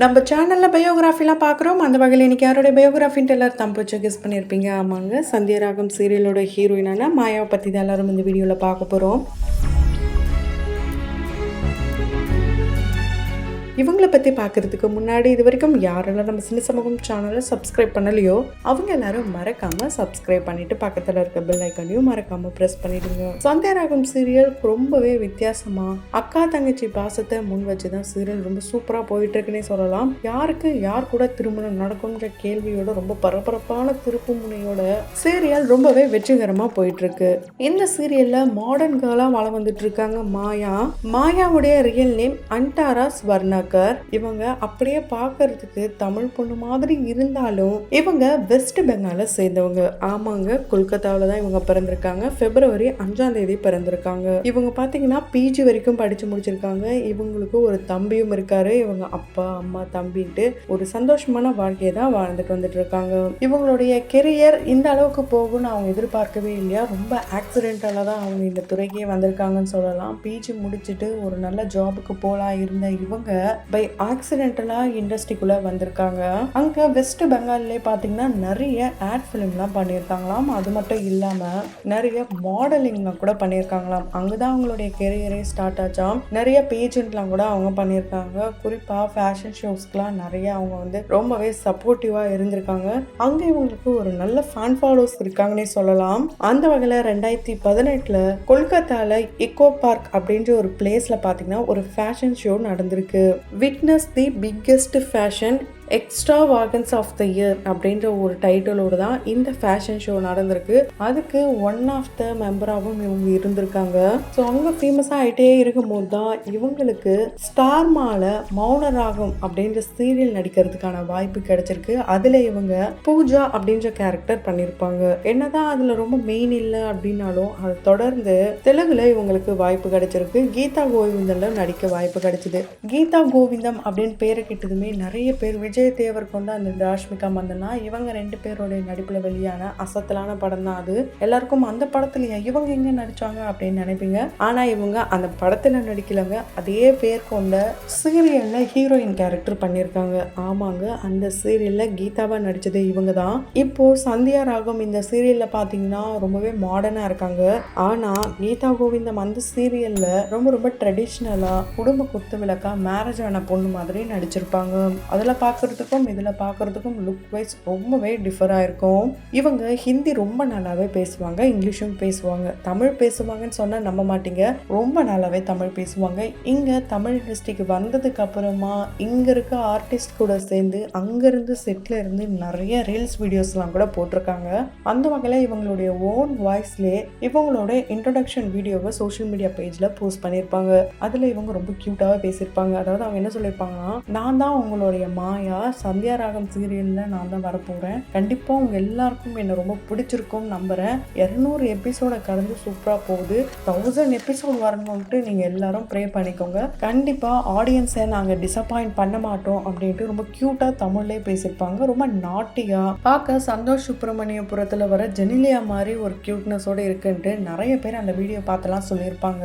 நம்ம சேனலில் பயோகிராஃபிலாம் பார்க்குறோம். அந்த வகையில் இன்றைக்கி யாரோடைய பயோகிராஃபின்ட்டு எல்லோரும் தம்பிச்சு கெஸ் பண்ணியிருப்பீங்க. ஆமாங்க, சந்தியராகம் சீரியலோட ஹீரோயினான மாயாவை பற்றி தான் எல்லோரும் இந்த வீடியோவில் பார்க்க போகிறோம். இவங்களை பற்றி பார்க்குறதுக்கு முன்னாடி இது வரைக்கும் யாரெல்லாம் நம்ம சின்ன சமூகம் சேனலை சப்ஸ்கிரைப் பண்ணலையோ அவங்க எல்லாரும் மறக்காமல் சப்ஸ்கிரைப் பண்ணிவிட்டு பக்கத்தில் இருக்க பெல் ஐக்கனையும் மறக்காமல் ப்ரெஸ் பண்ணிவிடுங்க. சந்தியராகம் சீரியல் ரொம்பவே வித்தியாசமாக அக்கா தங்கச்சி பாசத்தை முன் வச்சு தான் சீரியல் ரொம்ப சூப்பராக போயிட்டுருக்குன்னே சொல்லலாம். யாருக்கு யார் கூட திருமணம் நடக்கும்ன்ற கேள்வியோட ரொம்ப பரபரப்பான திருப்பு முனையோட சீரியல் ரொம்பவே வெற்றிகரமாக போயிட்டுருக்கு. இந்த சீரியலில் மாடர்ன் கேர்ளாக வள வந்துட்டு இருக்காங்க மாயாவுடைய ரியல் நேம் அன்டாரா ஸ்வர்ணா. இவங்க அப்படியே பார்க்கறதுக்கு தமிழ் பொண்ணு மாதிரி இருந்தாலும் இவங்க வெஸ்ட் பெங்காலை சேர்ந்தவங்க. ஆமாங்க, கொல்கத்தாவில் தான் இவங்க பிறந்திருக்காங்க. பிப்ரவரி 5ஆம் தேதி பிறந்திருக்காங்க. இவங்க பார்த்தீங்கன்னா பிஜி வரைக்கும் படிச்சு முடிச்சிருக்காங்க. இவங்களுக்கு ஒரு தம்பியும் இருக்காரு. இவங்க அப்பா அம்மா தம்பின்ட்டு ஒரு சந்தோஷமான வாழ்க்கையை தான் வாழ்ந்துட்டு வந்துட்டு இருக்காங்க. இவங்களுடைய கெரியர் இந்த அளவுக்கு போகும்னு அவங்க எதிர்பார்க்கவே இல்லையா. ரொம்ப ஆக்சிடென்டலாக தான் அவங்க இந்த துறைக்கே வந்திருக்காங்கன்னு சொல்லலாம். பிஜி முடிச்சுட்டு ஒரு நல்ல ஜாபுக்கு போலாம் இருந்த இவங்க பை ஆக்சிடென்டலா இண்டஸ்ட்ரிக்குள்ள வந்திருக்காங்க. அங்க வெஸ்ட் பெங்கால்லே பாத்தீங்கன்னா நிறைய ஆட் ஃபிலிம்லாம் பண்ணியிருக்காங்களாம். அது மட்டும் இல்லாம நிறைய மாடலிங்லாம் கூட பண்ணியிருக்காங்களாம். அங்கதான் அவங்களுடைய கெரியரே ஸ்டார்ட் ஆச்சாம். நிறைய பேஜென்ட்லாம் கூட அவங்க பண்ணியிருக்காங்க. குறிப்பா ஃபேஷன் ஷோஸ்க்குலாம் நிறைய அவங்க வந்து ரொம்பவே சப்போர்ட்டிவா இருந்திருக்காங்க. அங்க இவங்களுக்கு ஒரு நல்ல ஃபேன் ஃபாலோஸ் இருக்காங்கன்னே சொல்லலாம். அந்த வகையில 2018 கொல்கத்தால இக்கோ பார்க் அப்படின்ற ஒரு பிளேஸ்ல பாத்தீங்கன்னா ஒரு ஃபேஷன் ஷோ நடந்திருக்கு. Witness the biggest fashion extravaganza of the year அப்படின்ற ஒரு டைட்டிலோடு தான் இந்த ஃபேஷன் ஷோ நடந்திருக்கு. அதுக்கு ஒன் ஆஃப் த மெம்பராகவும் இவங்க இருந்திருக்காங்க. ஸோ அவங்க ஃபேமஸாக ஆகிட்டே இருக்கும்போது தான் இவங்களுக்கு ஸ்டார் மால மௌனராகம் அப்படின்ற சீரியல் நடிக்கிறதுக்கான வாய்ப்பு கிடைச்சிருக்கு. அதில் இவங்க பூஜா அப்படின்ற கேரக்டர் பண்ணியிருப்பாங்க. என்னதான் அதில் ரொம்ப மெயின் இல்லை அப்படின்னாலும் அதை தொடர்ந்து தெலுங்குல இவங்களுக்கு வாய்ப்பு கிடைச்சிருக்கு. கீதா கோவிந்தம்ல நடிக்க வாய்ப்பு கிடைச்சிது. கீதா கோவிந்தம் அப்படின்னு பேரை கிட்டதுமே நிறைய பேர் விஜய் தேவர் கொண்டு அந்த ராஷ்மிகா மந்தனா இவங்க 2 பேருடைய நடிப்புல வெளியான அசத்தலான படம் தான் அது. எல்லாருக்கும் அந்த படத்துலயா இவங்க எங்க நடிச்சாங்க அப்படின்னு நினைப்பீங்க. ஆனா இவங்க அந்த படத்துல நடிக்கலங்க. அதே பேர் கொண்ட சீரியல்ல ஹீரோயின் கேரக்டர் பண்ணியிருக்காங்க. ஆமாங்க, அந்த சீரியல்ல கீதாவா நடிச்சது இவங்க தான். இப்போ சந்தியா ராகம் இந்த சீரியல்ல பாத்தீங்கன்னா ரொம்பவே மாடர்னா இருக்காங்க. ஆனா கீதா கோவிந்தம் அந்த சீரியல்ல ரொம்ப ட்ரெடிஷ்னலா குடும்ப குத்து விளக்கா மேரேஜ் ஆன பொண்ணு மாதிரி நடிச்சிருப்பாங்க. அதுல இதுல பார்க்கறதுக்கும் லுக் வைஸ் ரொம்பவே டிஃபரா இருக்கும். இவங்க ஹிந்தி ரொம்ப நல்லாவே பேசுவாங்க, இங்கிலீஷும் பேசுவாங்க. தமிழ் பேசுவாங்கன்னு சொன்னா நம்ப மாட்டீங்க, ரொம்ப நல்லாவே தமிழ் பேசுவாங்க. இங்க தமிழ் இண்டஸ்ட்ரிக்கு வந்ததுக்கு அப்புறமா இங்க இருக்க ஆர்டிஸ்ட் கூட சேர்ந்து அங்கிருந்து செட்ல இருந்து நிறைய ரீல்ஸ் வீடியோஸ்லாம் கூட போட்டிருக்காங்க. அந்த வகையில இவங்களுடைய ஓன் வாய்ஸ்லேயே இவங்களோட இன்ட்ரோடக்ஷன் வீடியோவை சோஷியல் மீடியா பேஜ்ல போஸ்ட் பண்ணியிருப்பாங்க. அதுல இவங்க ரொம்ப கியூட்டாவே பேசியிருப்பாங்க. அதாவது அவங்க என்ன சொல்லியிருப்பாங்கன்னா, நான் தான் உங்களுடைய மாயா, சந்தியா ராகம் சீரியல்ல நான் தான் வரப்போறேன். கண்டிப்பா உங்க எல்லாருக்கும் என்ன ரொம்ப பிடிச்சிருக்கும் நம்புறேன். 200 எபிசோட கடந்து சூப்பரா போகுது. 1000 எபிசோட் வரணும்ட்டு நீங்க எல்லாரும் ப்ரே பண்ணிக்கோங்க. கண்டிப்பா ஆடியன்ஸை நாங்க டிசப்பாயிண்ட் பண்ண மாட்டோம் அப்படின்ட்டு ரொம்ப கியூட்டா தமிழ்லயே பேசியிருப்பாங்க. ரொம்ப நாட்டியா பார்க்க சந்தோஷ் சுப்பிரமணியபுரத்துல வர ஜெனிலியா மாதிரி ஒரு கியூட்னஸோட இருக்குன்ட்டு நிறைய பேர் அந்த வீடியோ பார்த்தெல்லாம் சொல்லியிருப்பாங்க.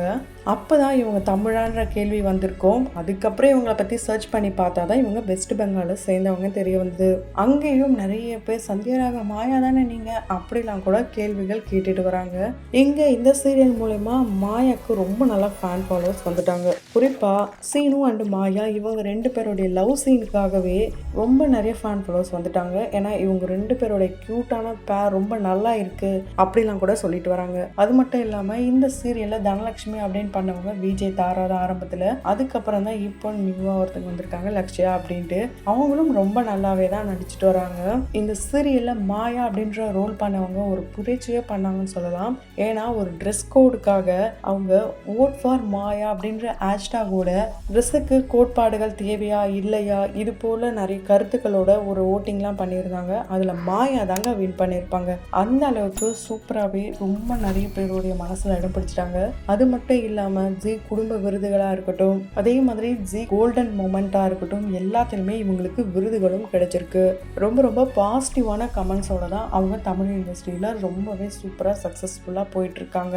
அப்போதான் இவங்க தமிழான்ற கேள்வி வந்திருக்கும். அதுக்கப்புறம் இவங்களை பற்றி சர்ச் பண்ணி பார்த்தா தான் இவங்க வெஸ்ட் பெங்காலை சேர்ந்தவங்க தெரிய வந்தது. அங்கேயும் நிறைய பேர் சந்தியராகம் மாயா தானே நீங்கள் அப்படிலாம் கூட கேள்விகள் கேட்டுட்டு வராங்க. இங்கே இந்த சீரியல் மூலமா மாயாவுக்கு ரொம்ப நல்லா ஃபேன் ஃபாலோவர்ஸ் வந்துட்டாங்க. குறிப்பாக சீனு அண்ட் மாயா இவங்க 2 பேருடைய லவ் சீனுக்காகவே ரொம்ப நிறைய ஃபேன் ஃபாலோவர்ஸ் வந்துட்டாங்க. ஏன்னா இவங்க 2 பேருடைய க்யூட்டான பேர் ரொம்ப நல்லா இருக்கு அப்படிலாம் கூட சொல்லிட்டு வராங்க. அது மட்டும் இல்லாமல் இந்த சீரியலில் தனலட்சுமி அப்படின்னு பண்ணவங்க விஜய் தாரா தான் ஆரம்பத்தில். அதுக்கப்புறம் தான் இப்போ நியூவா ஒருத்தங்க வந்திருக்காங்க லக்ஷ்யா அப்படின்ட்டு. அவங்களும் ரொம்ப நல்லாவே தான் நடிச்சுட்டு வராங்க. இந்த சீரியல்ல மாயா அப்படின்ற ரோல் பண்ணவங்க ஒரு புரட்சியே பண்ணாங்கன்னு சொல்லலாம். ஏன்னா ஒரு ட்ரெஸ் கோடுக்காக அவங்க ஓட் ஃபார் மாயா அப்படின்ற ஹேஷ்டாகோட ட்ரெஸ்ஸுக்கு கோட்பாடுகள் தேவையா இல்லையா இது போல நிறைய கருத்துக்களோட ஒரு ஓட்டிங்லாம் பண்ணியிருந்தாங்க. அதுல மாயா தாங்க வின் பண்ணியிருப்பாங்க. அந்த அளவுக்கு சூப்பராகவே ரொம்ப நிறைய பேருடைய மனசுல இடம் பிடிச்சிட்டாங்க. அது மட்டும் இல்லாம ஜி குடும்ப விருதுகளா இருக்கட்டும், அதே மாதிரி ஜி கோல்டன் மொமெண்டா இருக்கட்டும், எல்லாத்திலுமே இவங்களுக்கு அவங்களுக்கு விருதுகளும் கிடைச்சிருக்கு. ரொம்ப ரொம்ப பாசிட்டிவான கமெண்ட்ஸோட தான் அவங்க தமிழ் இண்டஸ்ட்ரியில் ரொம்பவே சூப்பராக சக்ஸஸ்ஃபுல்லாக போயிட்டுருக்காங்க.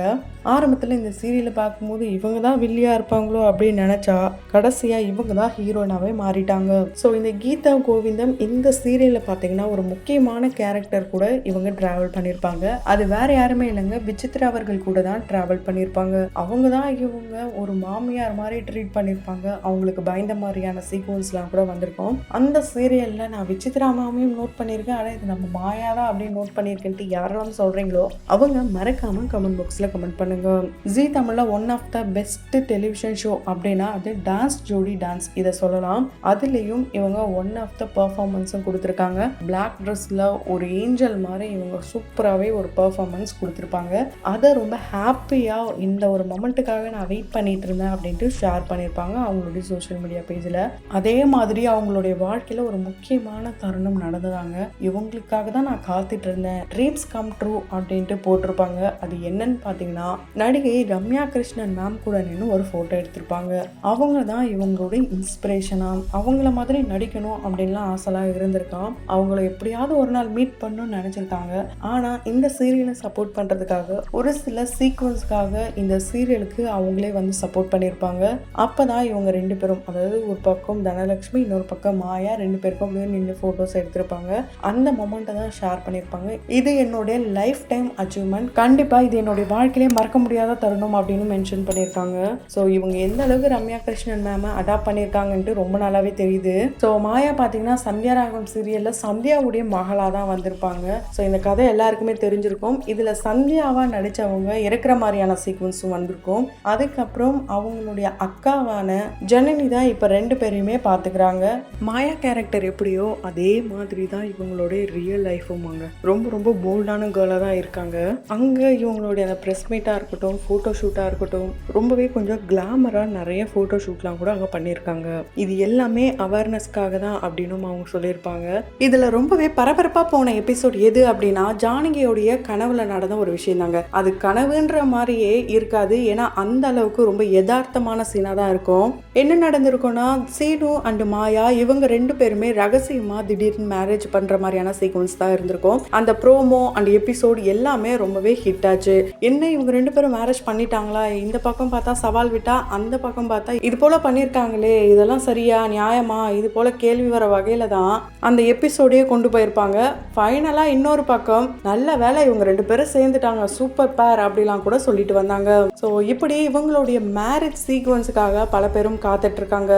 ஆரம்பத்தில் இந்த சீரியலை பார்க்கும்போது இவங்க தான் வில்லியாக இருப்பாங்களோ அப்படின்னு நினச்சா கடைசியாக இவங்க தான் ஹீரோயினாவே மாறிட்டாங்க. ஸோ இந்த கீதா கோவிந்தம் இந்த சீரியலில் பார்த்தீங்கன்னா ஒரு முக்கியமான கேரக்டர் கூட இவங்க டிராவல் பண்ணியிருப்பாங்க. அது வேற யாருமே இல்லைங்க, விசித்ரா அவர்கள் கூட தான் டிராவல் பண்ணியிருப்பாங்க. அவங்க தான் இவங்க ஒரு மாமியார் மாதிரி ட்ரீட் பண்ணியிருப்பாங்க. அவங்களுக்கு பயந்த மாதிரியான சீக்வன்ஸ்லாம் கூட வந்திருக்கும். அந்த சீரியலில் நான் விசித்ரா மாமியும் நோட் பண்ணியிருக்கேன், ஆனால் இது நம்ம மாயா தான் அப்படின்னு நோட் பண்ணியிருக்கேன்ட்டு யாரெல்லாம் சொல்கிறீங்களோ அவங்க மறக்காமல் கமெண்ட் பாக்ஸில் கமெண்ட் பண்ணுங்க. ஜீ தமிழில் one of the best television show அப்படின்னா அது டான்ஸ் ஜோடி டான்ஸ் இதை சொல்லலாம். அதுலேயும் இவங்க ஒன் ஆஃப் த பர்ஃபார்மன்ஸும் கொடுத்துருக்காங்க. பிளாக் ட்ரெஸ்ஸில் ஒரு ஏஞ்சல் மாதிரி இவங்க சூப்பராகவே ஒரு பர்ஃபார்மன்ஸ் கொடுத்துருப்பாங்க. அதை ரொம்ப ஹாப்பியாக இந்த ஒரு மொமெண்ட்டுக்காக நான் வெயிட் பண்ணிட்டு இருந்தேன் அப்படின்ட்டு ஷேர் பண்ணியிருப்பாங்க அவங்களுடைய சோஷியல் மீடியா பேஜில். அதே மாதிரி அவங்களுடைய வாழ்க்கையில் ஒரு முக்கியமான தருணம் நடந்ததாங்க. இவங்களுக்காக தான் நான் காத்துட்டு இருந்தேன், ட்ரீம்ஸ் கம் ட்ரூ அப்படின்ட்டு போட்டிருப்பாங்க. அது என்னன்னு பார்த்தீங்கன்னா நடிகை ரம்யா கிருஷ்ணன் மேம் கூட நின்று ஒரு ஃபோட்டோ எடுத்திருப்பாங்க. அவங்க தான் இவங்களுடைய இன்ஸ்பிரேஷனாக அவங்கள மாதிரி நடிக்கணும் அப்படின்லாம் ஆசைலாம் இருந்திருக்கான். அவங்கள எப்படியாவது ஒரு நாள் மீட் பண்ணணும்னு நினச்சிருக்காங்க. ஆனால் இந்த சீரியலை சப்போர்ட் பண்ணுறதுக்காக ஒரு சில சீக்வன்ஸ்க்காக இந்த சீரியலுக்கு அவங்களே வந்து சப்போர்ட் பண்ணியிருப்பாங்க. அப்போ தான் இவங்க ரெண்டு பேரும், அதாவது ஒரு பக்கம் தனலட்சுமி இன்னொரு பக்கம் மாயா, ரெண்டு பேருக்கும் அப்படியே நின்று ஃபோட்டோஸ் எடுத்திருப்பாங்க. அந்த மொமெண்ட்டை தான் ஷேர் பண்ணியிருப்பாங்க. இது என்னுடைய லைஃப் டைம் அச்சீவ்மெண்ட், கண்டிப்பாக இது என்னுடைய வாழ்க்கையிலே மறக்க முடியாத தருணம் அப்படின்னு மென்ஷன் பண்ணியிருக்காங்க. ஸோ இவங்க எந்த அளவுக்கு ரம்யா கிருஷ்ணன் மேம் அடாப்ட் பண்ணியிருக்காங்கன்ட்டு ரொம்ப நாளாவே தெரியுது. ஸோ மாயா பார்த்தீங்கன்னா சந்தியா ராகம் சீரியலில் சந்தியாவுடைய மகளாக தான் வந்திருப்பாங்க. ஸோ இந்த கதை எல்லாருக்குமே தெரிஞ்சிருக்கும். இதில் சந்தியாவாக நடித்தவங்க இறக்குற மாதிரியான சீக்வன்ஸும் வந்திருக்கும். அதுக்கப்புறம் அவங்களுடைய அக்காவான ஜனனி தான் இப்போ ரெண்டு பேரையுமே பார்த்துக்கிறாங்க. மாயா கேரக்டர் எப்படியோ அதே மாதிரி தான் இவங்களுடைய ரியல் லைஃபும் அங்கே ரொம்ப ரொம்ப போல்டான கேர்ளாக தான் இருக்காங்க. அங்கே இவங்களுடைய அந்த ப்ரெஸ் மீட்டாக இருக்கட்டும், ஃபோட்டோ ஷூட்டாக இருக்கட்டும், ரொம்பவே கொஞ்சம் கிளாமராக நிறைய ஃபோட்டோ ஷூட்லாம் கூட அங்கே பண்ணியிருக்காங்க. இது எல்லாமே அவேர்னஸ்க்காக தான் அப்படின்னு அவங்க சொல்லியிருப்பாங்க. இதில் ரொம்பவே பரபரப்பாக போன எபிசோட் எது அப்படின்னா ஜானகியோடைய கனவுல நடந்த ஒரு விஷயம் தாங்க. அது கனவுன்ற மாதிரியே இருக்காது, ஏன்னா அந்த அளவுக்கு ரொம்ப யதார்த்தமான சீனாக தான் இருக்கும். என்ன நடந்திருக்கும்னா சீனு அண்ட் மாயா இவங்க ரெண்டு பேருமே ரகசியமாக திடீர்னு மேரேஜ் பண்ணுற மாதிரியான சீக்வன்ஸ் தான் இருந்திருக்கும். அந்த ப்ரோமோ அண்ட் எபிசோட் எல்லாமே ரொம்பவே ஹிட் ஆச்சு. என்ன இவங்க ரெண்டு பேரும் மேரேஜ் பண்ணிட்டாங்களா, இந்த பக்கம் பார்த்தா சவால் விட்டா அந்த பக்கம் பார்த்தா இது போல பண்ணியிருக்காங்களே, இதெல்லாம் சரியா நியாயமா, இது போல கேள்வி வர வகையில தான் அந்த எபிசோடையே கொண்டு போயிருப்பாங்க. ஃபைனலாக இன்னொரு பக்கம் நல்ல வேலை இவங்க ரெண்டு பேரும் சேர்ந்துட்டாங்க, சூப்பர் பேர் அப்படிலாம் கூட சொல்லிட்டு வந்தாங்க. ஸோ இப்படி இவங்களுடைய மேரேஜ் சீக்வன்ஸுக்காக பல பேரும் காத்துட்டு இருக்காங்க.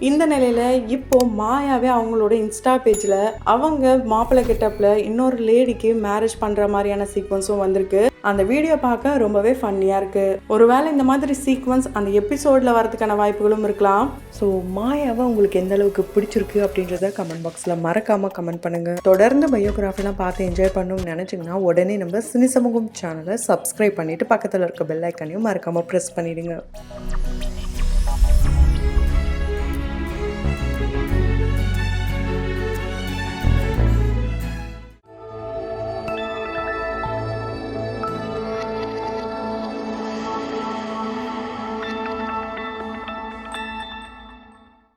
இந்த நிலையில இப்போ மாயாவே அவங்களோட இன்ஸ்டா பேஜில் அவங்க மாப்பிள்ளை கிட்டப்பில் இன்னொரு லேடிக்கு மேரேஜ் பண்ணுற மாதிரியான சீக்வன்ஸும் வந்திருக்கு. அந்த வீடியோ பார்க்க ரொம்பவே ஃபன்னியாக இருக்குது. ஒருவேளை இந்த மாதிரி சீக்வன்ஸ் அந்த எபிசோடில் வரதுக்கான வாய்ப்புகளும் இருக்கலாம். ஸோ மாயாவை உங்களுக்கு எந்த அளவுக்கு பிடிச்சிருக்கு அப்படின்றத கமெண்ட் பாக்ஸில் மறக்காமல் கமெண்ட் பண்ணுங்கள். தொடர்ந்து பயோகிராஃபிலாம் பார்த்து என்ஜாய் பண்ணணும்னு நினச்சிங்கன்னா உடனே நம்ம சினி சமூகம் சேனலை சப்ஸ்கிரைப் பண்ணிவிட்டு பக்கத்தில் இருக்க பெல் ஐக்கானையும் மறக்காமல் ப்ரெஸ் பண்ணிவிடுங்க.